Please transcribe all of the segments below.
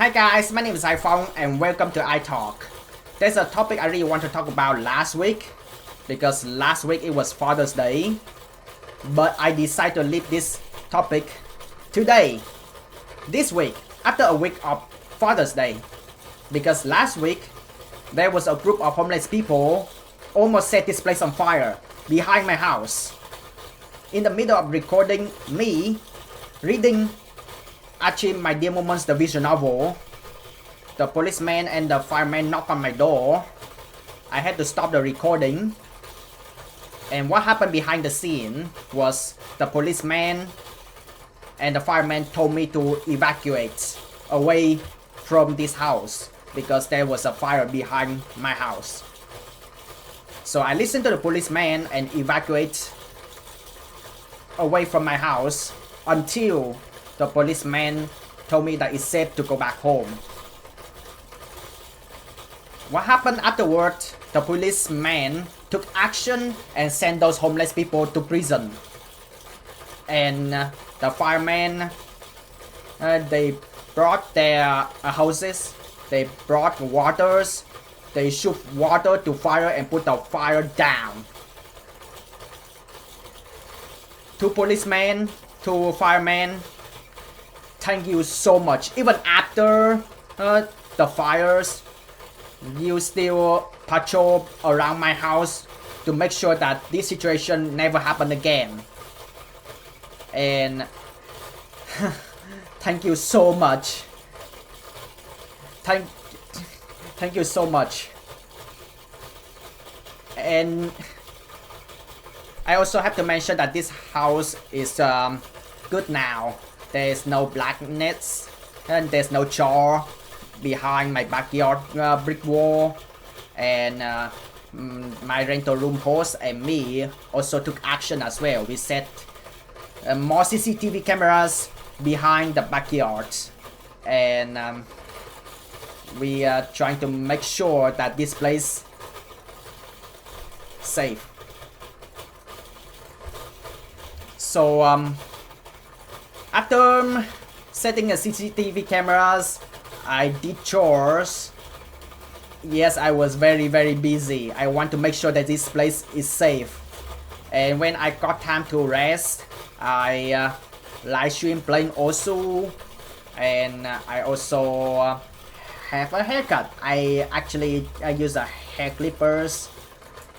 Hi guys, my name is iPhong and welcome to iTalk. There's a topic I really want to talk about last week because last week it was Father's Day, but I decided to leave this topic today, this week, after a week of Father's Day, because last week there was a group of homeless people almost set this place on fire behind my house. In the middle of recording me reading Achieve My Dear Moments, the visual novel, the policeman and the fireman knocked on my door. I had to stop the recording. And what happened behind the scene was the policeman and the fireman told me to evacuate away from this house because there was a fire behind my house. So I listened to the policeman and evacuate away from my house until the policeman told me that it's safe to go back home. What happened afterward? The policeman took action and sent those homeless people to prison. And the firemen, they brought their houses, they brought waters, they shoot water to fire and put the fire down. 2 policemen, 2 firemen, thank you so much. Even after the fires, you still patrol around my house to make sure that this situation never happen again. And thank you so much. Thank you so much. And I also have to mention that this house is good now. There's no blackness and there's no char behind my backyard brick wall. And my rental room host and me also took action as well. We set more CCTV cameras behind the backyard. And we are trying to make sure that this place is safe. So after setting the CCTV cameras, I did chores. Yes, I was very busy. I want to make sure that this place is safe. And when I got time to rest, I live stream playing also. And I also have a haircut. I use a hair clippers,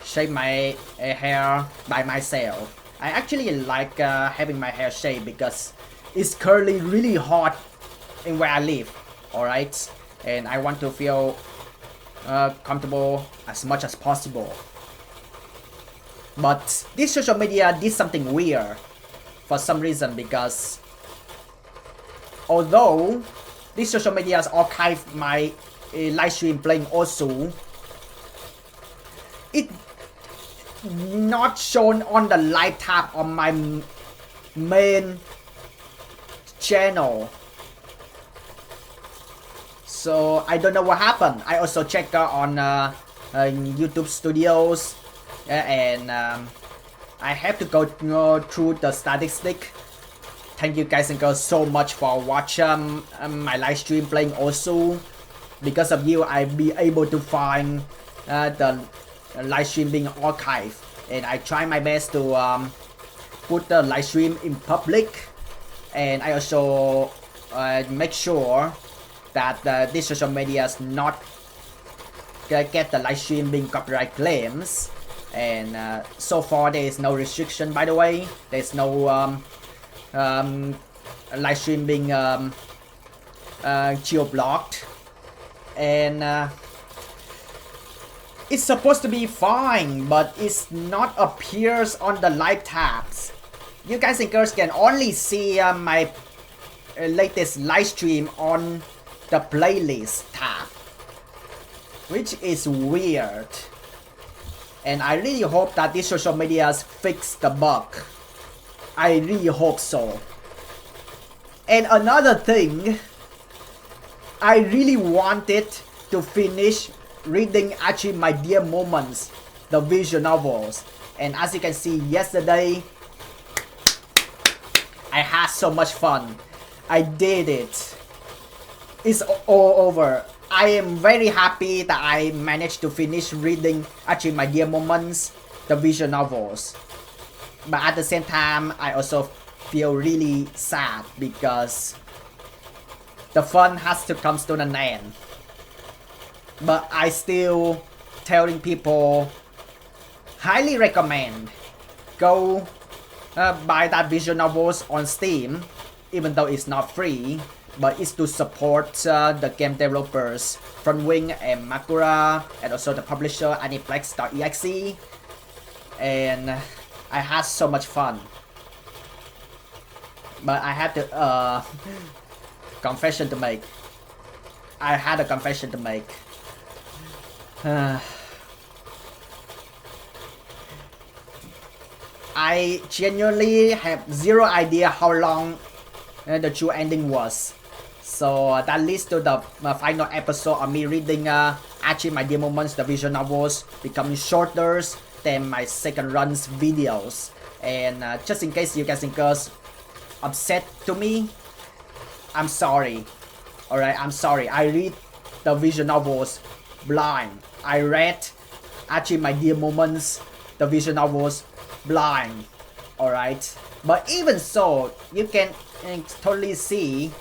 shape my hair by myself. I actually like having my hair shaved because it's currently really hot in where I live. Alright, and I want to feel comfortable as much as possible. But this social media did something weird for some reason, because although this social media has archived my live stream playing also, it not shown on the live tab on my main channel. So I don't know what happened. I also checked on YouTube Studios, and I have to go through the statistic. Thank you guys and girls so much for watching my live stream playing also. Because of you, I'll be able to find the live stream being archived, and I try my best to put the live stream in public, and I also make sure that this social media is not get the live stream being copyright claims. And so far there is no restriction, by the way. There's no live stream being geo-blocked, and it's supposed to be fine, but it's not appears on the live tabs. You guys and girls can only see my latest live stream on the playlist tab, which is weird. And I really hope that this social media has fixed the bug. I really hope so. And another thing, I really wanted to finish reading Achieve My Dear Moments, the visual novels. And as you can see, yesterday I had so much fun. I did it. it's all over. I am very happy that I managed to finish reading actually My Dear Moments, the visual novels. But at the same time, I also feel really sad because the fun has to come to an end. But I still telling people, highly recommend go buy that visual novels on Steam, even though it's not free, but it's to support the game developers Frontwing and Makura, and also the publisher Aniplex.exe. And I had so much fun. But I had to confession to make. I had a confession to make. I genuinely have zero idea how long the true ending was. So that leads to the final episode of me reading actually My Dear Moments, the visual novels, becoming shorter than my second run's videos. And just in case you guys think upset to me, I'm sorry. Alright, I'm sorry. I read the visual novels blind. I read actually My Dear Moments, the visual novels blind. Alright. But even so, you can totally see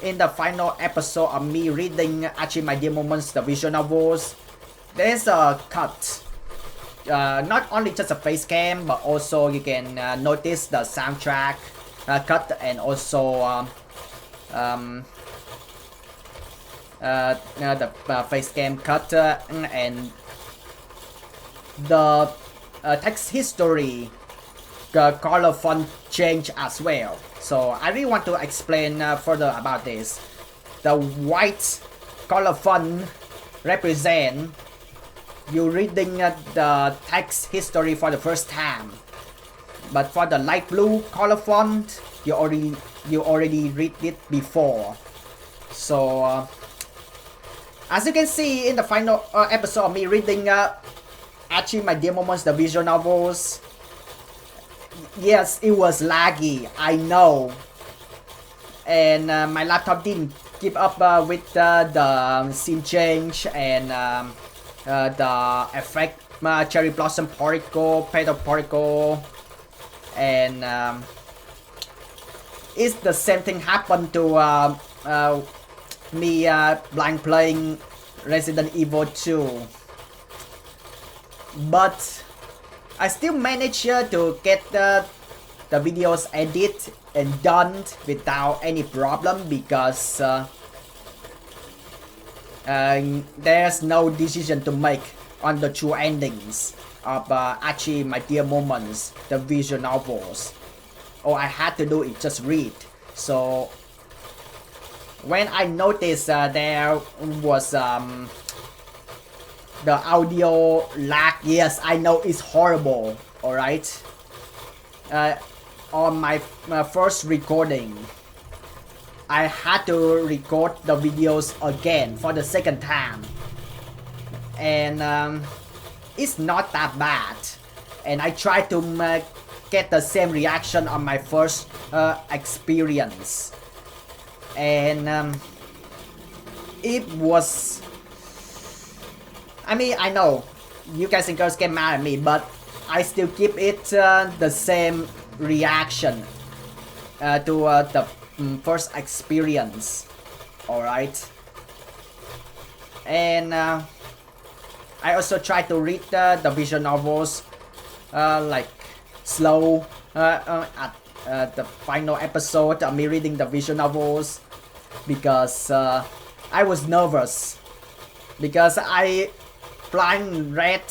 in the final episode of me reading actually My Dear Moments, the visual novels, there's a cut. Not only just a face cam, but also you can notice the soundtrack cut, and also the face cam cut, and the text history, the color font change as well. So I really want to explain further about this. The white color font represent you reading the text history for the first time, but for the light blue color font, you already read it before. So as you can see in the final episode of me reading actually My Dear Moments, the visual novels, yes, it was laggy, I know, and my laptop didn't keep up with the scene change and the effect, cherry blossom particle, petal particle, and it's the same thing happened to me blind playing Resident Evil 2. But I still managed to get the videos edited and done without any problem, because there's no decision to make on the true endings of actually My Dear Moments, the visual novels. All I had to do is just read. So when I noticed there was the audio lag, yes, I know it's horrible, alright? On my first recording, I had to record the videos again for the second time. And it's not that bad. And I tried to get the same reaction on my first experience. And it was... I mean, I know you guys and girls get mad at me, but I still keep it the same reaction to the first experience. Alright. And I also try to read the visual novels like slow at the final episode of me reading the visual novels, because I was nervous, because I blind read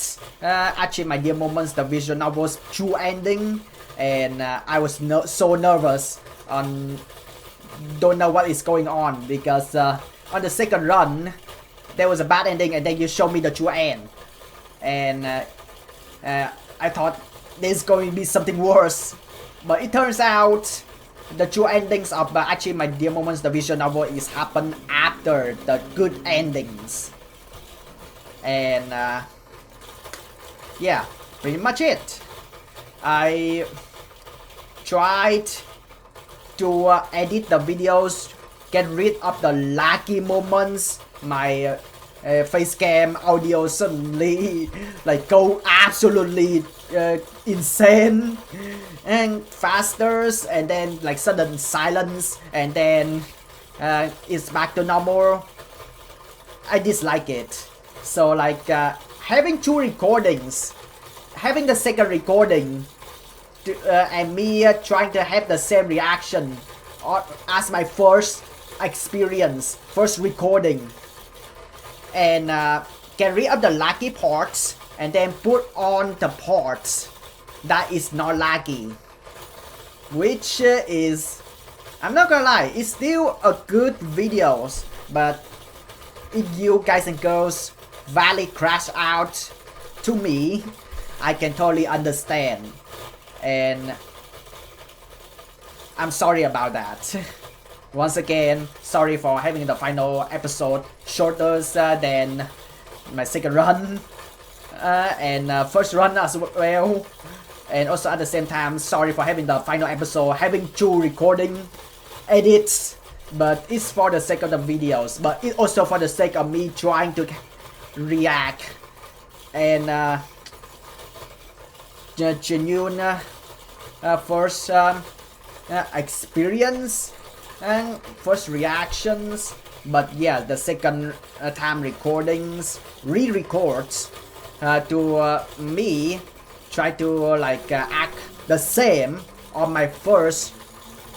actually My Dear Moments, the visual novels true ending, and I was so nervous on don't know what is going on, because on the second run there was a bad ending and then you show me the true end, and I thought there's going to be something worse, but it turns out the true endings of actually My Dear Moments, the visual novel, is happen after the good endings. And yeah, pretty much it. I tried to edit the videos, get rid of the laggy moments. My face cam audio suddenly like go absolutely insane and faster, and then like sudden silence, and then it's back to normal. I dislike it. So like having two recordings, having the second recording and me trying to have the same reaction as my first experience, first recording, and get rid of the laggy parts and then put on the parts that is not laggy, which is, I'm not gonna lie, it's still a good videos, but if you guys and girls valid crash out to me, I can totally understand, and I'm sorry about that. Once again, sorry for having the final episode shorter than my second run and first run as well, and also at the same time sorry for having the final episode having two recording edits, but it's for the sake of the videos, but it's also for the sake of me trying to react and genuine first experience and first reactions. But yeah, the second time recordings, re-records to me try to like act the same on my first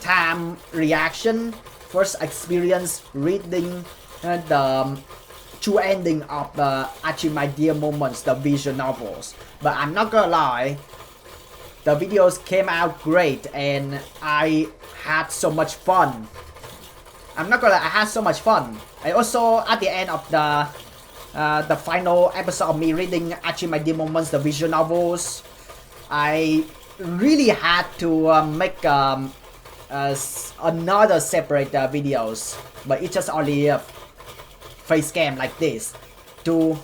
time reaction, first experience reading the true ending of Actually My Dear Moments, the visual novels. But I'm not gonna lie, the videos came out great and I had so much fun. I'm not gonna lie, I had so much fun. I also, at the end of the final episode of me reading Actually My Dear Moments, the visual novels, I really had to make another separate videos, but it's just only face cam like this to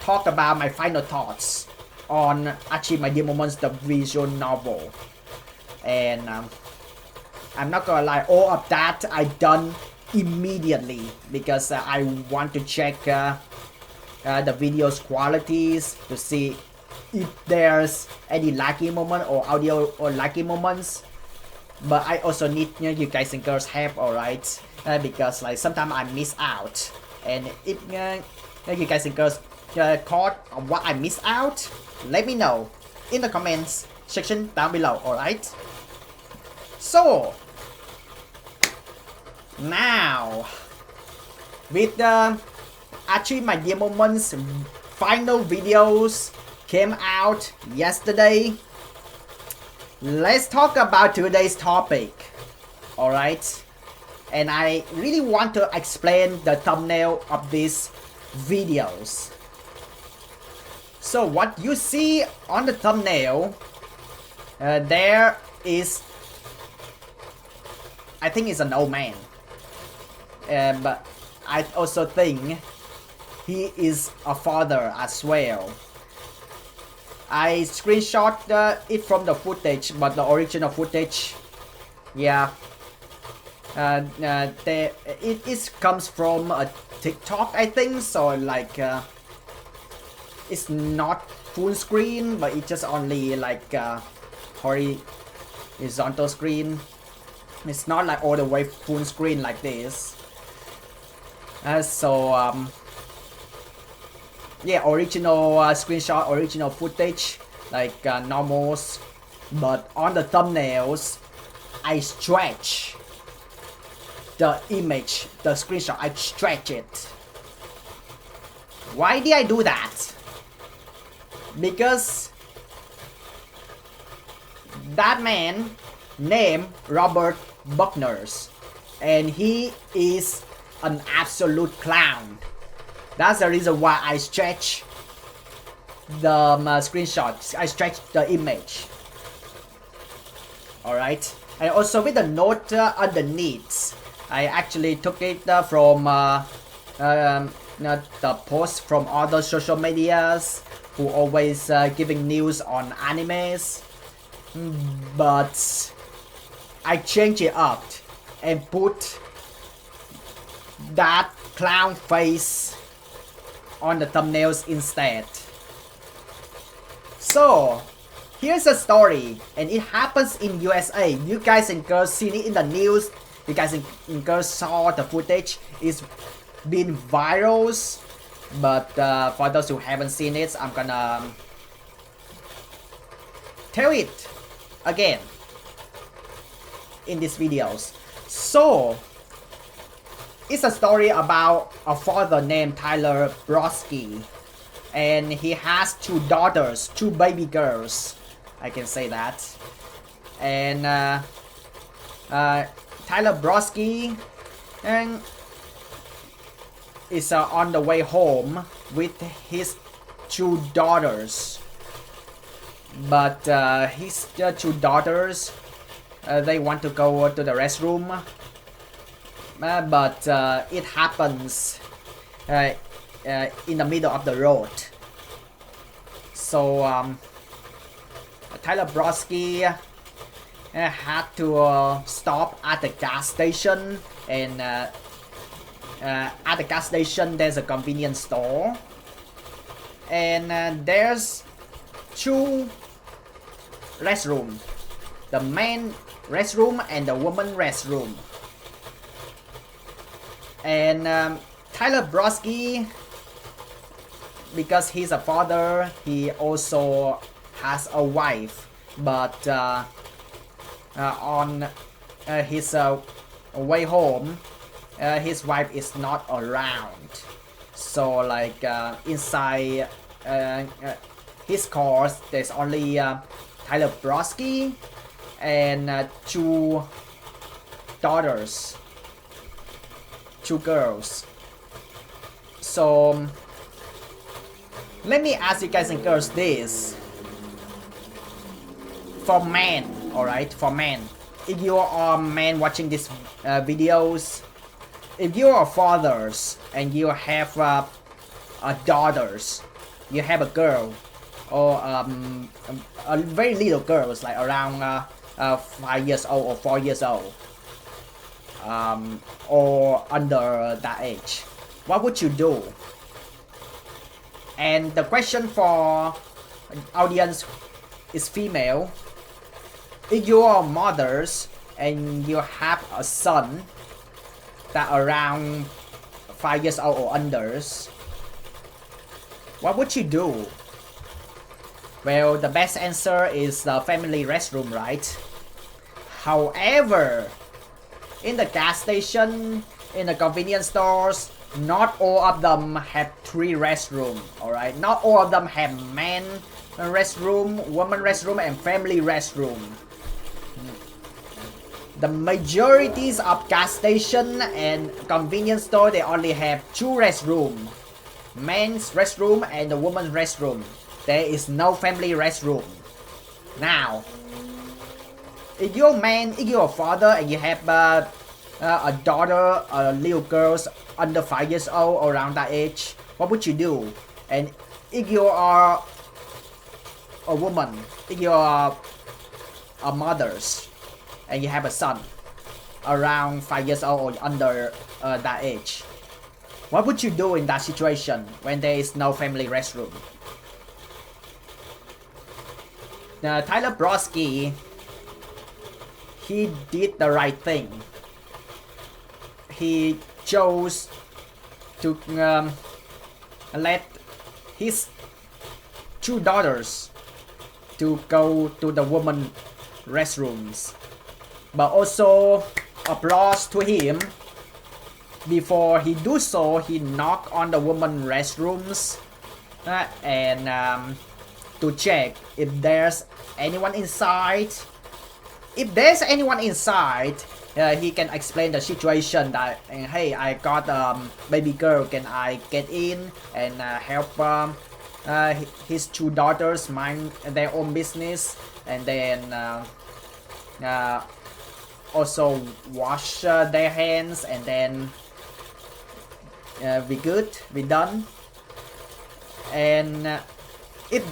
talk about my final thoughts on Actually My Dear Moments, the visual novel. And I'm not gonna lie, all of that I done immediately because I want to check the video's qualities to see if there's any laggy moment or audio or laggy moments. But I also need you guys and girls help, alright? Because like sometimes I miss out, and if you guys and girls caught on what I miss out, let me know in the comments section down below, alright? So now with the Actually My Dear Moments final videos came out yesterday, let's talk about today's topic, alright? And I really want to explain the thumbnail of these videos. So what you see on the thumbnail, there is, I think it's an old man, but I also think he is a father as well. I screenshot it from the footage, but the original footage, yeah, it comes from a TikTok, I think. So like, it's not full screen, but it's just only like horizontal screen. It's not like all the way full screen like this. Yeah, original screenshot, original footage, like normals, but on the thumbnails, I stretch the image, the screenshot, I stretch it. Why did I do that? Because that man named Robert Buckner, and he is an absolute clown. That's the reason why I stretch the screenshot, I stretch the image. Alright, and also with the note underneath, I actually took it from the post from other social medias who always giving news on animes, but I change it up and put that clown face on the thumbnails instead. So here's a story, and it happens in USA. You guys and girls seen it in the news. You guys and girls saw the footage. It's been viral, but for those who haven't seen it, I'm gonna tell it again in these videos. So it's a story about a father named Tyler Brodski, and he has 2 daughters, 2 baby girls, I can say that. And Tyler Brodski is on the way home with his 2 daughters, but his 2 daughters, they want to go to the restroom, but it happens in the middle of the road. So Tyler Brodski had to stop at the gas station, and at the gas station there's a convenience store, and there's 2 restrooms, the man restroom and the woman restroom. And Tyler Brodski, because he's a father, he also has a wife, but on his way home, his wife is not around. So like inside his car, there's only Tyler Brodski and 2 daughters, 2 girls. So let me ask you guys and girls this. For men, alright, for men, if you are men watching these videos, if you are fathers and you have daughters, you have a girl or a very little girl, like around 5 years old or 4 years old, or under that age, what would you do? And the question for audience is female. If you are mothers and you have a son that around 5 years old or under, what would you do? Well, the best answer is the family restroom, right? However, in the gas station, in the convenience stores, not all of them have 3 restrooms, alright? Not all of them have man restroom, woman restroom, and family restroom. The majorities of gas station and convenience store, they only have 2 restrooms. Men's restroom and the woman's restroom. There is no family restroom. Now, if you're a man, if you're a father and you have a daughter, little girls under 5 years old, around that age, what would you do? And if you are a woman, if you are a mother's, and you have a son around 5 years old or under that age, what would you do in that situation when there is no family restroom? Now, Tyler Brodski, he did the right thing. He chose to let his 2 daughters to go to the woman restrooms. But also applause to him. Before he do so, he knocked on the woman restrooms and to check if there's anyone inside. If there's anyone inside, he can explain the situation that, hey, I got baby girl, can I get in and help his 2 daughters mind their own business, and then also wash their hands, and then we good, we done. And if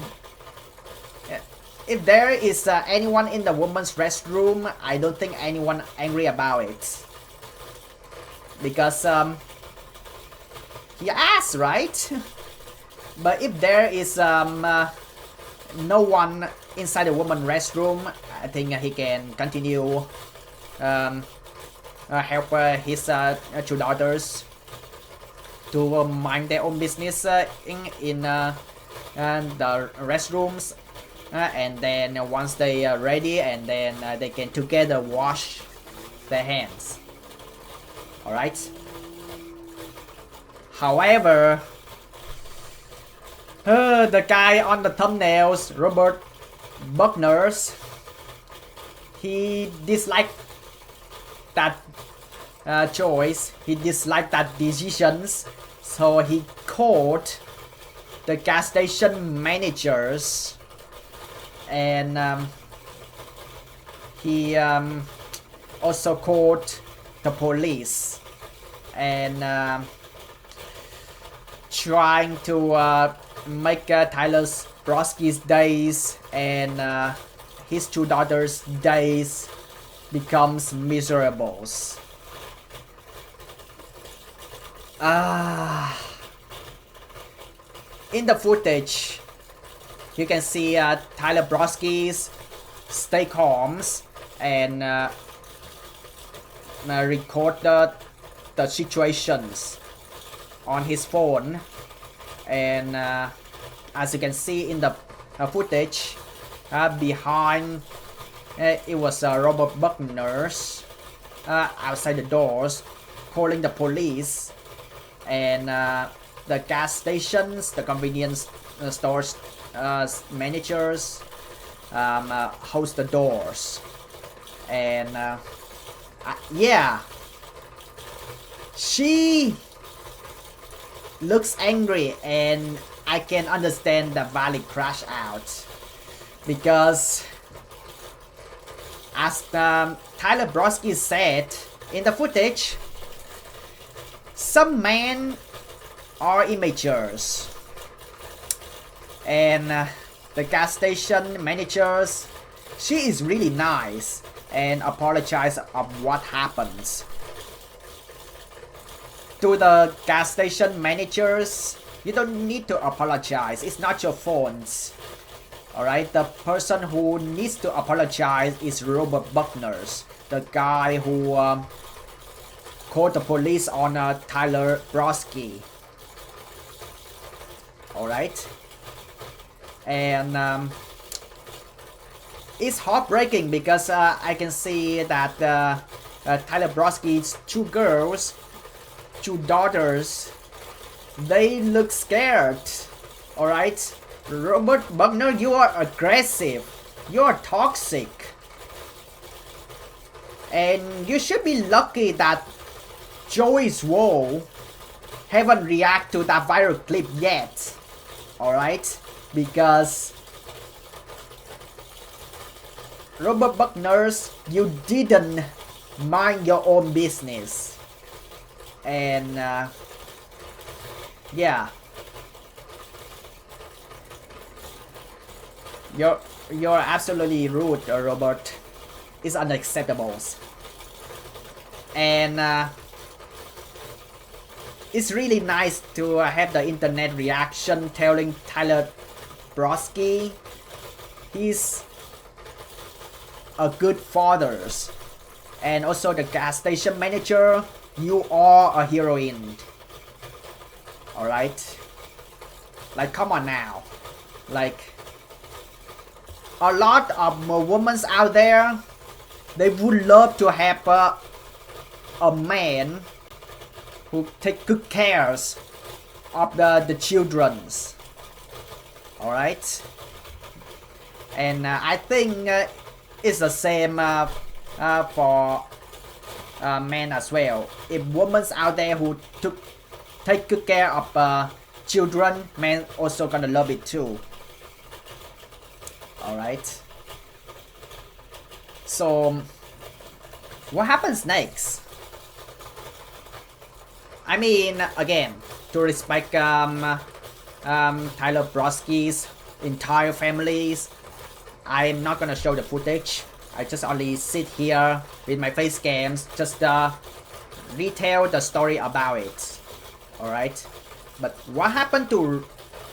there is anyone in the woman's restroom, I don't think anyone angry about it. because he asked, right? But if there is no one inside the woman's restroom, I think he can continue help his two daughters to mind their own business in the restrooms, and then once they are ready, and then they can together wash their hands. Alright. However, the guy on the thumbnails, Robert Buckner, he disliked that choice. He disliked that decisions, so he called the gas station managers, and he also called the police, and trying to make Tyler Brodski's days and his two daughters' days becomes miserable. In the footage, you can see Tyler Brodski's stay calm and record the situations on his phone, and as you can see in the footage, behind it was Robert Buckner's outside the doors calling the police, and the gas stations, the convenience stores managers host the doors, and yeah, she looks angry, and I can understand the valley crash out, because as Tyler Brodski said in the footage, some men are immature, and the gas station managers, she is really nice and apologize of what happens. To the gas station managers, you don't need to apologize, it's not your fault. Alright, the person who needs to apologize is Robert Buckner, the guy who called the police on Tyler Brodski. Alright, and it's heartbreaking because I can see that Tyler Brodski's two girls, two daughters, they look scared. Alright, Robert Buckner, you are aggressive, you are toxic, and you should be lucky that Joey's Wall haven't reacted to that viral clip yet. Alright, because Robert Buckner, you didn't mind your own business, and yeah, you're absolutely rude, Robert. It's unacceptable, and it's really nice to have the internet reaction telling Tyler Brodski he's a good father, and also the gas station manager, you are a heroine. Alright, like come on now, like a lot of women out there, they would love to have a man who take good cares of the children's. Alright, and I think it's the same for men as well. If women out there who take good care of children, men also gonna love it too. Alright, so what happens next? I mean, again, to respect Tyler Brodski's entire families, I'm not gonna show the footage. I just only sit here with my face cams, just retell the story about it. Alright? But what happened to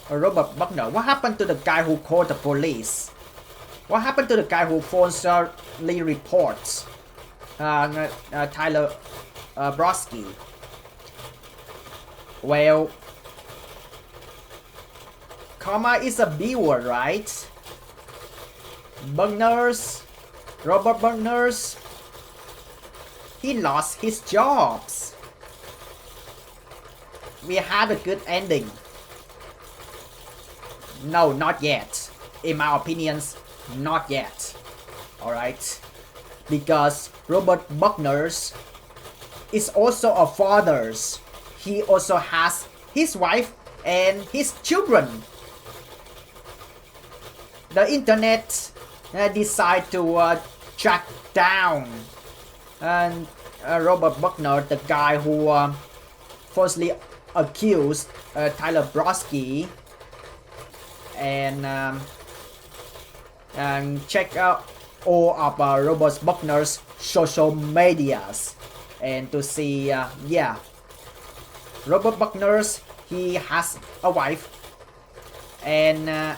Robert Buckner? What happened to the guy who called the police? What happened to the guy who falsely reports Tyler Brodski? Well, karma is a B word, right? Robert Buckner's, he lost his jobs. We had a good ending. No, not yet. In my opinions, not yet. Alright? Because Robert Buckner's is also a father. He also has his wife and his children. The internet decide to track down Robert Buckner, the guy who falsely accused Tyler Brodski, and check out all of Robert Buckner's social medias and to see, yeah, Robert Buckner's, he has a wife and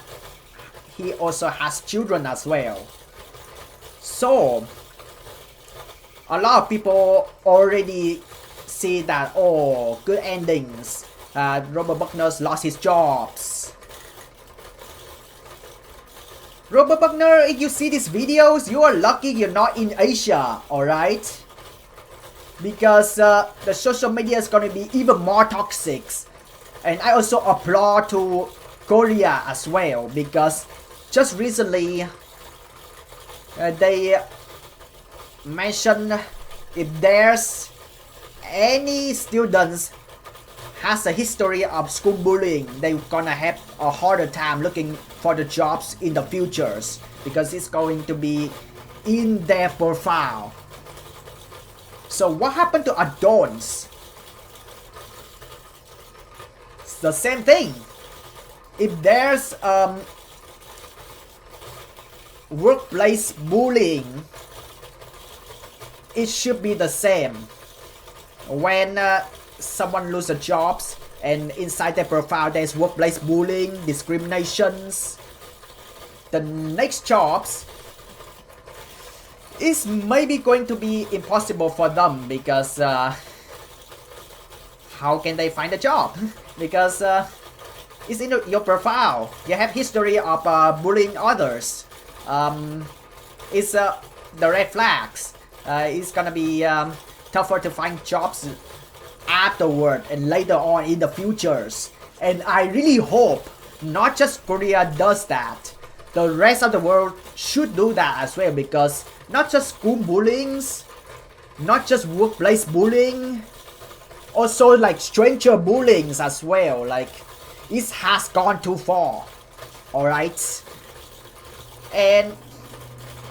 he also has children as well. So a lot of people already see that, oh, good endings. Robert Buckner's lost his jobs. Robert Buckner, if you see these videos, you are lucky you're not in Asia, alright? Because the social media is gonna be even more toxic. And I also applaud to Korea as well, because just recently they mentioned if there's any students has a history of school bullying, they're gonna have a harder time looking for the jobs in the futures, because it's going to be in their profile. So what happened to adults? It's the same thing. If there's workplace bullying, it should be the same. When someone loses jobs and inside their profile there's workplace bullying, discriminations, the next jobs is maybe going to be impossible for them, because how can they find a job? Because it's in your profile. You have history of bullying others. It's the red flags. It's gonna be tougher to find jobs afterward and later on in the futures. And I really hope not just Korea does that. The rest of the world should do that as well, because not just school bullying, not just workplace bullying, also like stranger bullying as well. Like, it has gone too far. Alright? And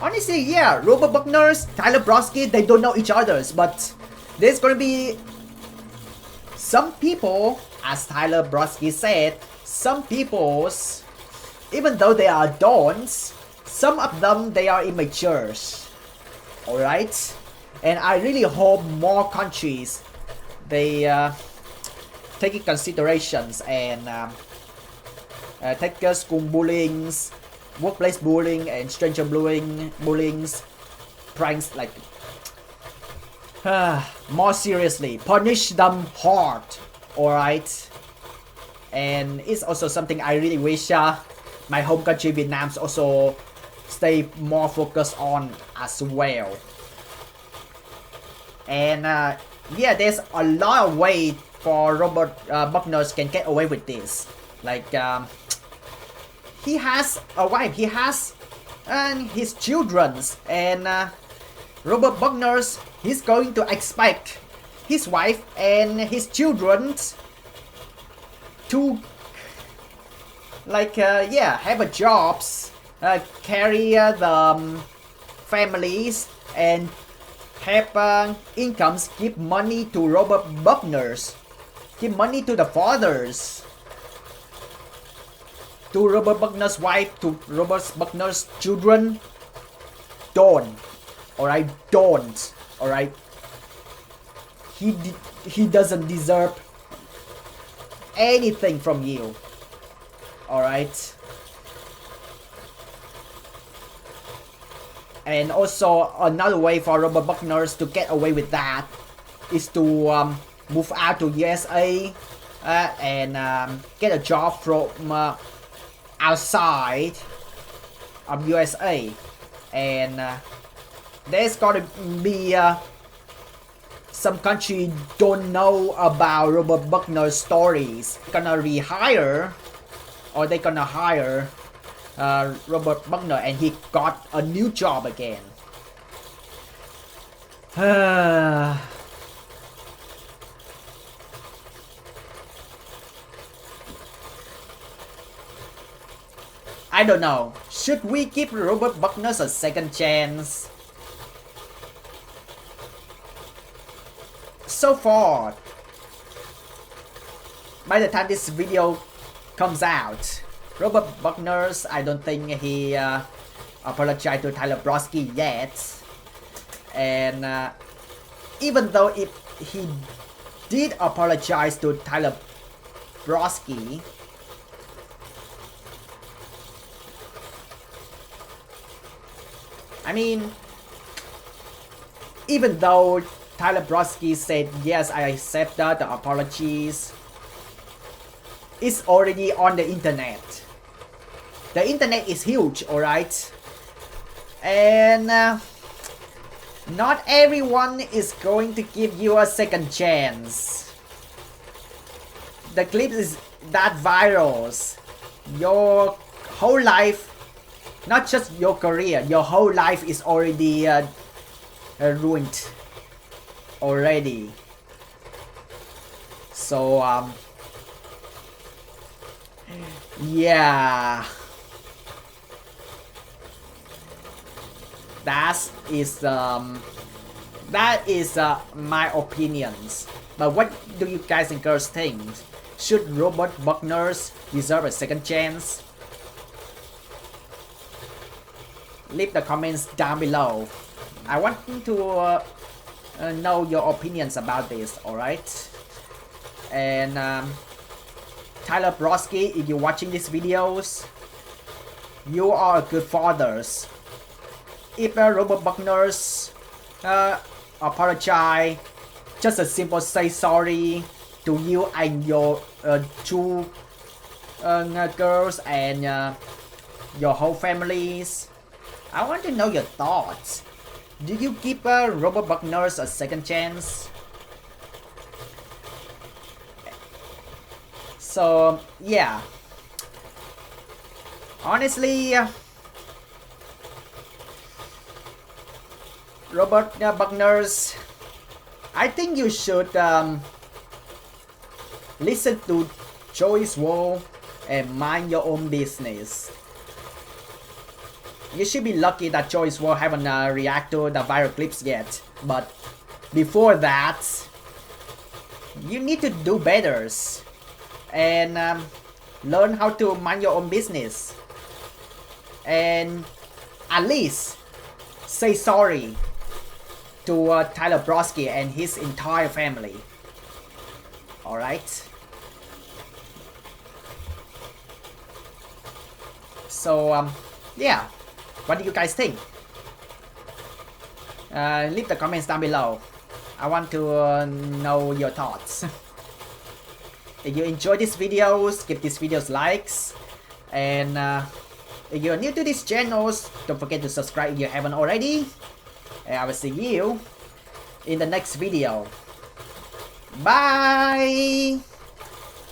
honestly, yeah, Robert Buckner's, Tyler Brodski, they don't know each other's, but there's gonna be some people, as Tyler Brodski said, some people's, even though they are adults, some of them, they are immature. Alright? And I really hope more countries, they take in considerations and take school bullying, workplace bullying and stranger bullying, pranks, like more seriously, punish them hard. Alright? And it's also something I really wish my home country Vietnam's also stay more focused on as well. And yeah, there's a lot of ways for Robert Buckner can get away with this. Like, he has a wife, he has his children's, and Robert Buckner's, he's going to expect his wife and his children to, like, yeah, have a jobs, carry the families, and have incomes, give money to Robert Buckner's, give money to the fathers, to Robert Buckner's wife, to Robert Buckner's children. Don't. Alright? Don't. Alright? he doesn't deserve anything from you. Alright? And also another way for Robert Buckner to get away with that is to move out to USA and get a job from outside of USA. And there's gotta be some country don't know about Robert Buckner's stories. They're gonna rehire, or they're gonna hire Robert Buckner, and he got a new job again. I don't know. Should we give Robert Buckner a second chance? So far, by the time this video comes out, Robert Buckner, I don't think he apologized to Tyler Brodski yet. And even though if he did apologize to Tyler Brodski, I mean, even though Tyler Brodski said, yes, I accept the apologies, it's already on the internet. The internet is huge, alright? And not everyone is going to give you a second chance. The clip is that viral. Your whole life, not just your career, your whole life is already ruined already. So yeah, that is my opinions. But what do you guys and girls think? Should Robert Buckner deserve a second chance? Leave the comments down below. I want to know your opinions about this, alright? And Tyler Brodski, if you're watching these videos, you are a good fathers. If Robert Buckner apologize, just a simple say sorry to you and your two girls and your whole families. I want to know your thoughts. Do you give Robert Buckner a second chance? So yeah, honestly, Robert Buckner, I think you should listen to Joey's Wall and mind your own business. You should be lucky that Joyce Wall haven't reacted to the viral clips yet. But before that, you need to do better and learn how to mind your own business. And at least say sorry to Tyler Brodski and his entire family. Alright? So, yeah. What do you guys think? Leave the comments down below. I want to know your thoughts. If you enjoy these videos, give these videos likes. And if you're new to these channels, don't forget to subscribe if you haven't already. And I will see you in the next video. Bye!